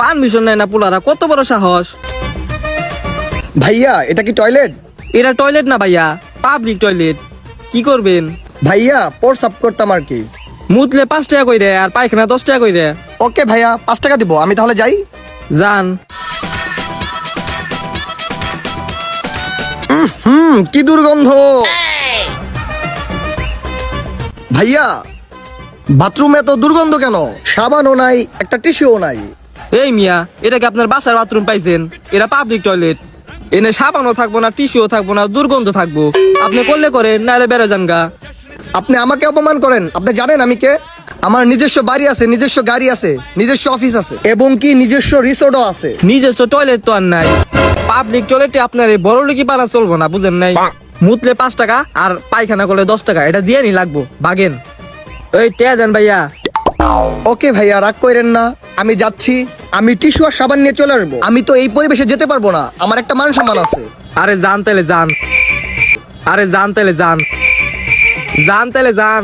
Permission নেয় না পোলারা, কত বড় সাহস। ভাইয়া এটা কি টয়লেট? এটা টয়লেট না ভাইয়া, পাবলিক টয়লেট। কি করবেন? ভাইয়া প্রস্রাব করতাম আর কি। মুতলে 5 টাকা কইরে আর পায়খানা 10 টাকা কইরে। ওকে ভাইয়া 5 টাকা দিব, আমি তাহলে যাই। যান। কি দুর্গন্ধ। ভাইয়া বাথরুমে এত দুর্গন্ধ কেন? সাবানও নাই, একটা টিস্যুও নাই। এই মিয়া, এটা কি আপনার বাসার বাথরুম পাইছেন? এটা পাবলিক টয়লেট। এনে সাবানও থাকবো না, টিস্যুও থাকবো না, দুর্গন্ধ থাকবো। আপনি করলে করেন, নাহলে বেরো যান গা। আপনি আমাকে অপমান করেন। আপনি জানেন আমি কে? আমার নিজস্ব বাড়ি আছে, নিজস্ব গাড়ি আছে, নিজস্ব অফিস আছে, এবং কি নিজস্ব রিসোর্টও আছে। নিজস্ব টয়লেট তো আর নাই। পাবলিক টয়লেটে আপনার এই বড় লোকি পানা চলবো না, বুঝেন নাই? মুতলে 5 টাকা আর পায়খানা করলে 10 টাকা, এটা দিয়ে নি লাগবো, বাগেন। এই টেয়া দেন ভাইয়া। ওকে ভাইয়া রাগ করেন না, আমি যাচ্ছি। আমি টিস্যু আর সাবান নিয়ে চলে আসবো। আমি তো এই পরিবেশে যেতে পারবো না, আমার একটা মান সম্মান আছে। আরে যান তাইলে যান, আরে যান তাইলে যান, যান তাইলে যান।